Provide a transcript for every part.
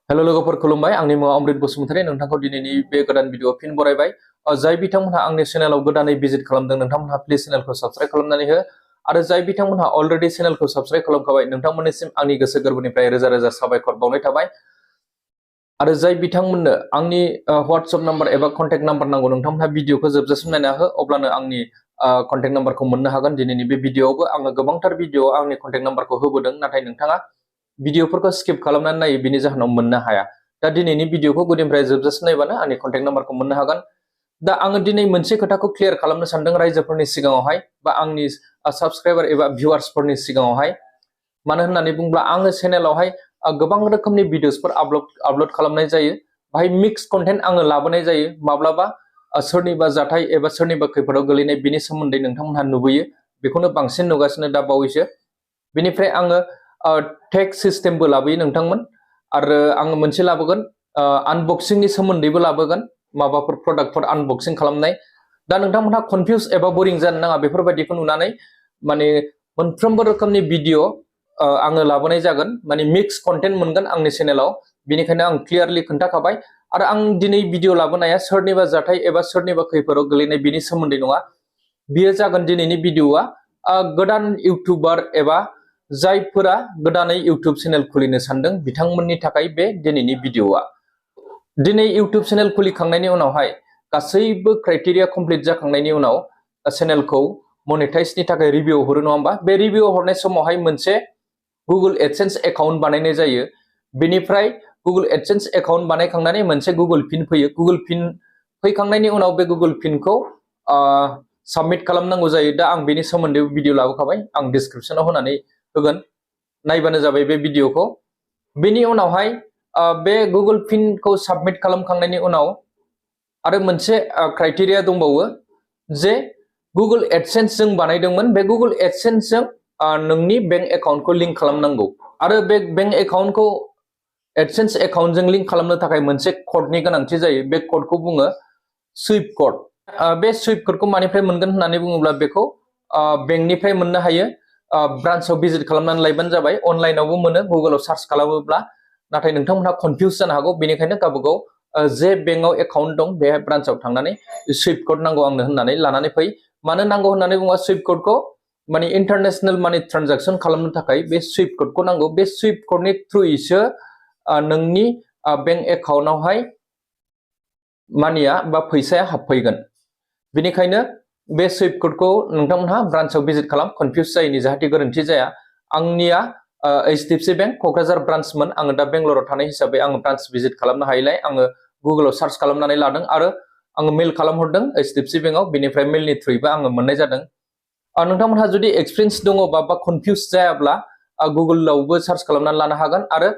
Hello लोगोफोर खुलुमबाय आंनि मुङा अमृत बसुमतारी नोंथांखौ दिनैनि बे गोदान भिडिअ फिन बरायबाय जाय बिथांमोनहा आंनि चेनेलाव गोदानै भिजिट खालामदों नोंथांमोनहा प्लिज चेनेलखौ साबस्क्राइब खालामनानै हो आरो जाय बिथांमोनहा अलरेडि चेनेलखौ साबस्क्राइब खालामखाबाय नोंथांमोननिसिम आंनि गोसो गोरबोनिफ्राय रोजा रोजा साबायखर बावनाय थाबाय आरो जाय बिथांमोननो आंनि WhatsApp नाम्बार एबा कन्टेक्ट नाम्बार नांगौ नोंथांमोनहा भिडिअखौ जोबजासिम नायना हो अब्लानो आंनि कन्टेक्ट नाम्बारखौ मोननो हागोन दिनैनि बे भिडिअआवबो आङो गोबांथार भिडिअ आंनि कन्टेक्ट नाम्बारखौ होबोदों नाथाय नोंथाङा भिडिअफोरखौ स्किप खालामनानै नायो बिनि जाहोनाव मोननो हाया दा दिनैनि भिडिअखौ गुदिनिफ्राय जोबजासिम नायबानो आंनि कन्टेक्ट नाम्बारखौ मोननो हागोन दा आङो दिनै मोनसे खोथाखौ क्लियार खालामनो सानदों रायजोफोरनि सिगाङावहाय बा आंनि साबस्क्राइबार एबा भिउवार्सफोरनि सिगाङावहाय मानो होननानै बुङोब्ला आङो चेनेलावहाय गोबां रोखोमनि भिडिअसफोर आपलोड खालामनाय जायो बाहाय मिक्स कन्टेन्ट आङो लाबोनाय जायो माब्लाबा सोरनिबा जाथाय एबा सोरनिबा खैफोदाव गोलैनाय बिनि सोमोन्दै नोंथांमोनहा नुबोयो बेखौनो बांसिन नुगासिनो दा बावैसो बेनिफ्राय आङो टेग सिस्टेमबो लाबोयो नोंथांमोन आरो आङो मोनसे लाबोगोन आनबक्सिंनि सोमोन्दैबो लाबोगोन माबाफोर प्रडाक्टफोर आनबक्सिं खालामनाय दा नोंथांमोनहा कनफिउज एबा बोरिं जानो नाङा बेफोरबायदिखौ नुनानै माने मोनफ्रोमबो रोखोमनि भिडिअ आङो लाबोनाय जागोन माने मिक्स कन्टेन्ट मोनगोन आंनि चेनेलाव बेनिखायनो आं क्लियारलि खोन्थाखाबाय आरो आं दिनै भिडिअ लाबोनाया सोरनिबा जाथाय एबा सोरनिबा खैफोदाव गोलैनाय बिनि सोमोन्दै नङा बियो जागोन दिनैनि भिडिअआ गोदान इउटुबार एबा जायफोरा गोदानै इउटुब चेनेल खुलिनो सानदों बिथांमोननि थाखाय बे दिनैनि भिडिअआ दिनै इउटुब चेनेल खुलिखांनायनि उनावहाय गासैबो क्राइटेरिया कमप्लिट जाखांनायनि उनाव चेनेलखौ मनेटाइजनि थाखाय रिभिउ हरो नङा होमबा बे रिभिउ हरनाय समावहाय मोनसे Google Adsense एकाउन्ट बानायनाय जायो बेनिफ्राय Google Adsense एकाउन्ट बानायखांनानै मोनसे Google पिन फैयो Google पिन फैखांनायनि उनाव बे Google पिनखौ साबमिट खालामनांगौ जायो दा आं बेनि सोमोन्दै भिडिअ लाबोखाबाय आं डिसक्रिपसनाव होनानै होगोन नायबानो जाबाय बे भिडिअखौ बेनि उनावहाय बे Google पिनखौ साबमिट खालामखांनायनि उनाव आरो मोनसे क्राइटेरिया दंबावो जे Google Adsense जों बानायदोंमोन बे Google Adsense जों नोंनि बेंक एकाउन्टखौ लिंक खालामनांगौ आरो बे बेंक एकाउन्टखौ Adsense एकाउन्टजों लिंक खालामनो थाखाय मोनसे क'डनि गोनांथि जायो बे क'डखौ बुङो सुइप क'ड बे सुइप क'डखौ मानिफ्राय मोनगोन होननानै बुङोब्ला बेखौ बेंकनिफ्राय मोननो हायो ब्रान्चआव भिजिट खालामनानै लायबानो जाबाय अनलाइनावबो मोनो गुगोलाव सार्च खालामोब्ला नाथाय नोंथांमोनहा कनफिउज जानो हागौ बेनिखायनो गावबागाव जे बेंकआव एकाउन्ट दं बे ब्रान्चआव थांनानै सुइप क'ड नांगौ आंनो होननानै लानानै फै मानो नांगौ होननानै बुङोब्ला सुइप क'डखौ माने इन्टारनेशनेल मानि ट्रान्जेक्सन खालामनो थाखाय बे सुइप क'डखौ नांगौ बे सुइप क'डनि थ्रुयैसो नोंनि बेंक एकाउन्टआवहाय मानिया बा फैसाया हाबफैगोन बेनिखायनो बे सुइप क'डखौ नोंथांमोनहा ब्रान्चआव भिजिट खालाम कनफिउज जायैनि जाहाथे गोरोन्थि जाया आंनिया HDFC बेंक क'क्राझार ब्रान्चमोन आङो दा बेंगलराव थानाय हिसाबै आङो ब्रान्च भिजिट खालामनो हायैलाय आङो गुगोलाव सार्च खालामनानै लादों आरो आङो मेल खालामहरदों HDFC बेंकआव बेनिफ्राय मेलनि थ्रुयैबो आङो मोननाय जादों नोंथांमोनहा जुदि एक्सपिरियेन्स दङबा बा कनफिउज जायाब्ला गुगोलावबो सार्च खालामनानै लानो हागोन आरो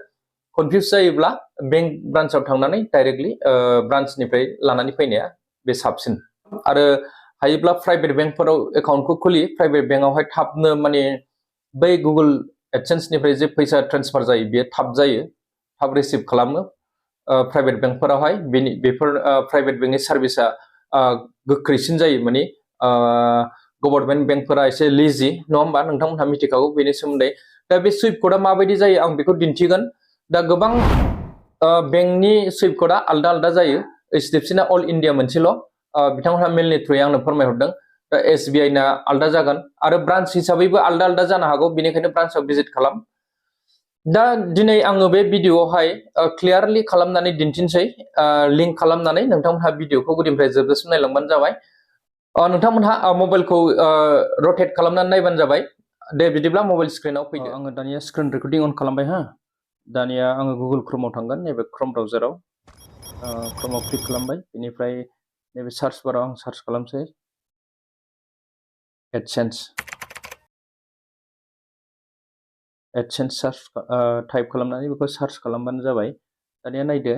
कनफिउज जायोब्ला बेंक ब्रान्चआव थांनानै डाइरेक्टलि ब्रान्चनिफ्राय लानानै फैनाया बे साबसिन आरो हायोब्ला प्राइभेट बेंकफोराव एकाउन्टखौ खुलि प्राइभेट बेंकआवहाय थाबनो माने बै Google एडसेन्सनिफ्राय जे फैसा ट्रेन्सफार जायो बेयो थाब जायो थाब रिसिभ खालामो प्राइभेट बेंकफोरावहाय बेफोर प्राइभेट बेंकनि सार्भिसा गोख्रैसिन जायो माने गभर्नमेन्ट बेंकफोरा एसे लेजि नङा होमबा नोंथांमोनहा मिथिखागौ बेनि सोमोन्दै दा बे सुइप क'डआ माबायदि जायो आं बेखौ दिन्थिगोन दा गोबां बेंकनि सुइप क'डआ आलदा आलदा जायो HDFC ना अल इन्डिया मोनसेल' बिथांमोनहा मेलनि थ्रुयै आंनो फोरमायहरदों दा SBI ना आलदा जागोन आरो ब्रान्च हिसाबैबो आलदा आलदा जानो हागौ बेनिखायनो ब्रान्चआव भिजिट खालाम दा दिनै आङो बे भिडिअआवहाय क्लियारलि खालामनानै दिन्थिनोसै लिंक खालामनानै नोंथांमोनहा भिडिअखौ गुदिनिफ्राय जोबजासिम नायलांबानो जाबाय नोंथांमोनहा मबाइलखौ रटेट खालामनानै नायबानो जाबाय दे बिदिब्ला मबाइल स्क्रिनाव फैदो आङो दानिया स्क्रिन रेकर्डिं अन खालामबाय हा दानिया आङो गुगोल क्रोमाव थांगोन नैबे क्रोम ब्राउजाराव क्रोमाव क्लिक खालामबाय बेनिफ्राय नैबे सार्च बाराव आं सार्च खालामसै एडसेन्स सार्च टाइप खालामनानै बेखौ सार्च खालामबानो जाबाय दानिया नायदो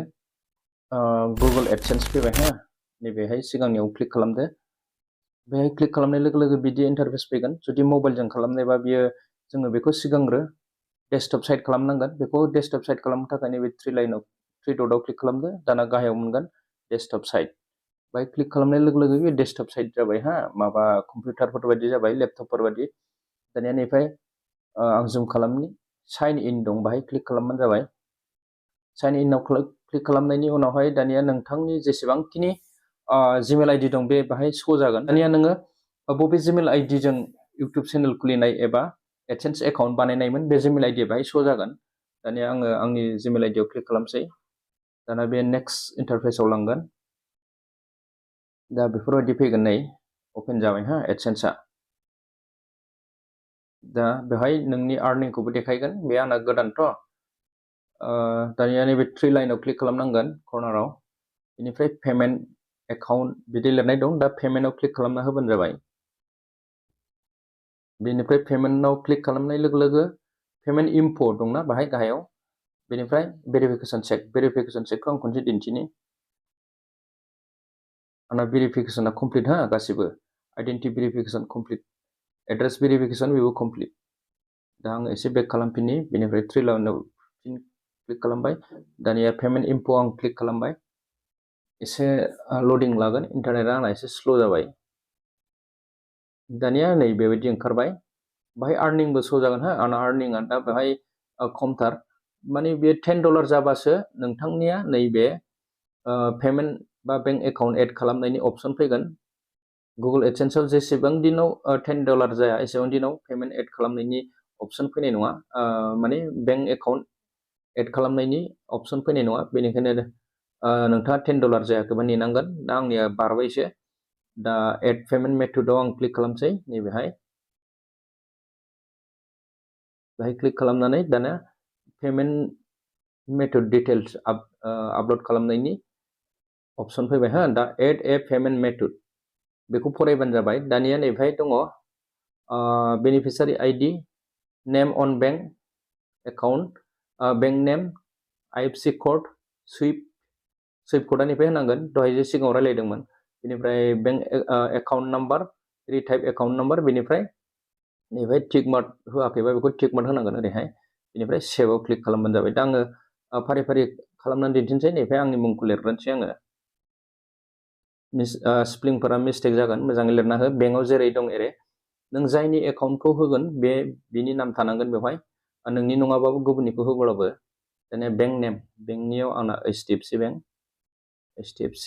गुगोल एडसेन्स फैबाय हा नैबेहाय सिगांनियाव क्लिक खालामदो बेहाय क्लिक खालामनाय लोगो लोगो बिदि इन्टारफेस फैगोन जुदि मबाइलजों खालामनायबा बियो जोङो बेखौ सिगांग्रो डेस्कटप साइड खालामनांगोन बेखौ डेस्कटप साइड खालामनो थाखाय नैबे थ्रि डटआव क्लिक खालामदो दाना गाहायाव मोनगोन डेस्कटप साइड बाय क्लिक खालामनाय लोगो लोगो बे डेस्कटप साइड जाबाय हा माबा कम्पिउटारफोर बायदि जाबाय लेपटपफोर बायदि दानिया नैफ्राय आं जुम खालामनि साइन इन दं बाहाय क्लिक खालामबानो जाबाय साइन इनाव क्लिक खालामनायनि उनावहाय दानिया नोंथांनि जेसेबांखिनि जिमेल आइडि दं बे बाहाय शो जागोन। दानिया नोङो बबे जिमेल आइडि जों इउटुब चेनेल खुलिनाय एबा एडसेन्स एकाउन्ट बानायनायमोन बे जिमेल आइडि बाहाय शो जागोन। दानिया आङो आंनि जिमेल आइडियाव क्लिक खालामसै। दाना बे नेक्स्ट इन्टारफेसाव लांगोन। दा बेफोरबायदि फैगोन नै अपेन जाबाय हा एडसेन्सआ। दा बेवहाय नोंनि आर्निंखौबो देखायगोन। बे आंना गोदानथ'। दानिया नैबे 3 लाइनाव क्लिक खालामनांगोन कर्नाराव। बेनिफ्राय पेमेन्ट एकाउन्ट बिदि लिरनाय दं। दा पेमेन्टआव क्लिक खालामना होबानो जाबाय। बेनिफ्राय पेमेन्टआव क्लिक खालामनाय लोगो लोगो पेमेन्ट इनफ' दंना बाहाय गाहायाव। बेनिफ्राय भेरिफिकेसन चेकखौ आं खनसे दिन्थिनि। आंना भेरिफिकेसना कमप्लिट हा गासिबो। Identity verification complete, address verification बेबो कमप्लिट। दा आं एसे बेक खालामफिननि। बेनिफ्राय 3 लाइनाव क्लिक खालामबाय। दानिया पेमेन्ट इनफ' आं क्लिक खालामबाय। एसे लडिं लागोन, इन्टारनेटआ आंना एसे स्ल' जाबाय। दानिया नै बेबायदि ओंखारबाय। बाहाय आर्निंबो शो जागोन हा। आंना आर्निंआ दा बेहाय खमथार, माने बे $10 जाबासो नोंथांनिया नैबे पेमेन्ट बा बेंक एकाउन्ट एड खालामनायनि अपसन फैगोन। गुगल एडसेन्सआव जेसेबां दिनाव $10 जाया एसेबां दिनाव पेमेन्ट एड खालामनायनि अपसन फैनाय नङा, माने बेंक एकाउन्ट एड खालामनायनि अपसन फैनाय नङा। बेनिखायनो नोंथाङा $10 जायाखैबा नेनांगोन। दा आंनिया बारबायसो। दा एड पेमेन्ट मेथडआव आं क्लिक खालामसै नैबेहाय। बेहाय क्लिक खालामनानै दाना पेमेन्ट मेथड डिटेल्स आपल'ड खालामनायनि अपसन फैबाय हा। दा एड ए पेमेन्ट मेथड बेखौ फरायबानो जाबाय। दानिया नैबेहाय दङ बेनिफिसारि आइडि, नेम अन बेंक एकाउन्ट, बेंक नेम, IFSC कोड, सुइफ्ट कोडआ निफ्राय होनांगोन। दहाय जे सिगाङाव रायलायदोंमोन। बेनिफ्राय bank account number, retype account number, बेनिफ्राय नैबेहाय टिक मार्क होआखैबा बेखौ टिक मार्क होनांगोन ओरैहाय। बेनिफ्राय सेभआव क्लिक खालामबानो जाबाय। दा आङो फारि फारि खालामनानै दिन्थिनोसै। नैबेहाय आंनि मुंखौ लिरग्रोनोसै आङो। स्पेलिंफोरा मिस्टेक जागोन, मोजाङै लिरना हो। बेंकआव जेरै दं एरै नों जायनि एकाउन्टखौ होगोन बिनि नाम थानांगोन बेवहाय। नोंनि नङाबाबो गुबुननिखौ होब्लाबो। दानिया बेंक नेम, बेंकनियाव आंना HDFC बेंक, HDFC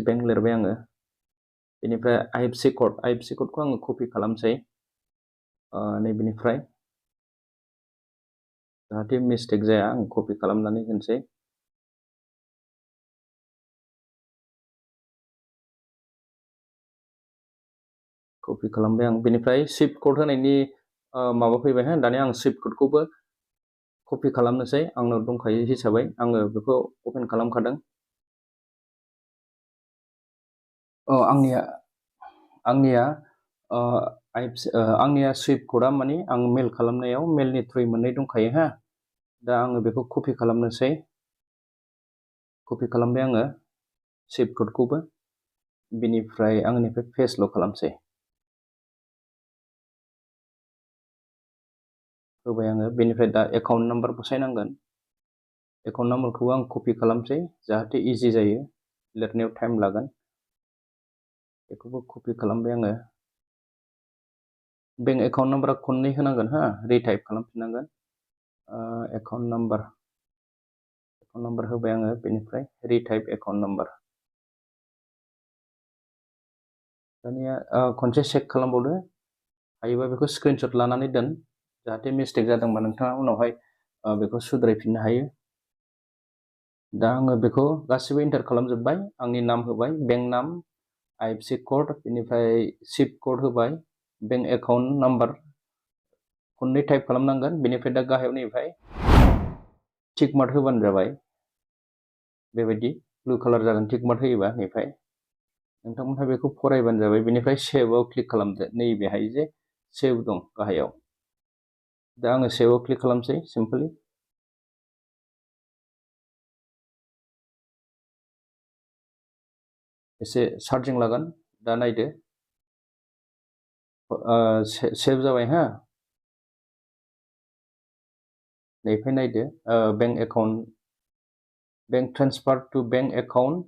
बेंक लिरबाय आङो। बेनिफ्राय IFSC कोडखौ आङो कपि खालामसै नैबेनिफ्राय, जाहाथे मिस्टेक जाया आं कपि खालामनानै होनोसै। कपि खालामबाय आं। बेनिफ्राय सुइफ्ट कोड होनायनि माबा फैबाय हा। दानिया आं सुइफ्ट कोडखौबो कपि खालामनोसै। आंनाव दंखायो हिसाबै आङो बेखौ अपेन खालामखादों। आंनिया सुइफ्ट कोडआ माने आं मेल खालामनायाव मेलनि थ्रुयै मोननै दंखायो हा। दा आङो बेखौ कपि खालामनोसै। कपि खालामबाय आङो सुइफ्ट कोडखौबो। बेनिफ्राय आंनिफ्राय पेस्टल' खालामसै। होबाय आङो। बेनिफ्राय दा एकाउन्ट नाम्बार बसायनांगोन। एकाउन्ट नाम्बारखौबो आं कपि खालामसै जाहाथे इजि जायो, लिरनायाव टाइम लागोन। बेखौबो कपि खालामबाय आङो। बेंक एकाउन्ट नाम्बारा खननै होनांगोन हा, रिटाइप खालामफिननांगोन। एकाउन्ट नाम्बार होबाय आङो। बेनिफ्राय रिटाइप एकाउन्ट नाम्बार। दानिया खनसे चेक खालामबावदो। हायोबा बेखौ स्क्रिनशट लानानै दोन, जाहाथे मिस्टेक जादोंबा नोंथाङा उनावहाय बेखौ सुद्रायफिननो हायो। दा आङो बेखौ गासिबो इन्टार खालामजोब्बाय। आंनि नाम होबाय, बेंक नाम, IFSC कोड, बेनिफ्राय सुइफ्ट कोड होबाय, बेंक एकाउन्ट नाम्बार खननै टाइप खालामनांगोन। बेनिफ्राय दा गाहायाव नैबेहाय टिक मार्क होबानो जाबाय। बेबायदि ब्लु कालार जागोन टिक मार्क होयोबा। नैबेहाय नोंथांमोनहा बेखौ फरायबानो जाबाय। बेनिफ्राय सेभआव क्लिक खालामदो। नैबेहाय जे सेभ दं गाहायाव। दा आङो सेभआव क्लिक खालामसै सिम्पलि। एसे चार्जिं लागोन। दा नायदो सेभ जाबाय हा। नैबेहाय नायदो bank account, bank transfer to bank account,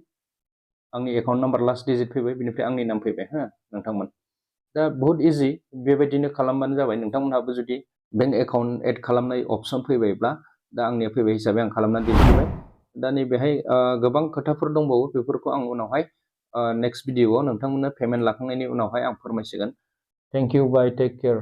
आंनि एकाउन्ट नाम्बार लास्ट डिजिट फैबाय। बेनिफ्राय आंनि नाम फैबाय हा नोंथांमोन। दा बहुत इजि, बेबायदिनो खालामबानो जाबाय। नोंथांमोनहाबो जुदि बेंक एकाउन्ट एड खालामनाय अपसन फैबायब्ला दा आंनिया फैबाय हिसाबै आं खालामनानै दिन्थिबाय। दा नैबेहाय गोबां खोथाफोर दंबावो, बेफोरखौ आं उनावहाय नेक्स्ट भिडिअआव नोंथांमोननो पेमेन्ट लाखांनायनि उनावहाय आं फोरमायसिगोन। Thank you, bye, take care.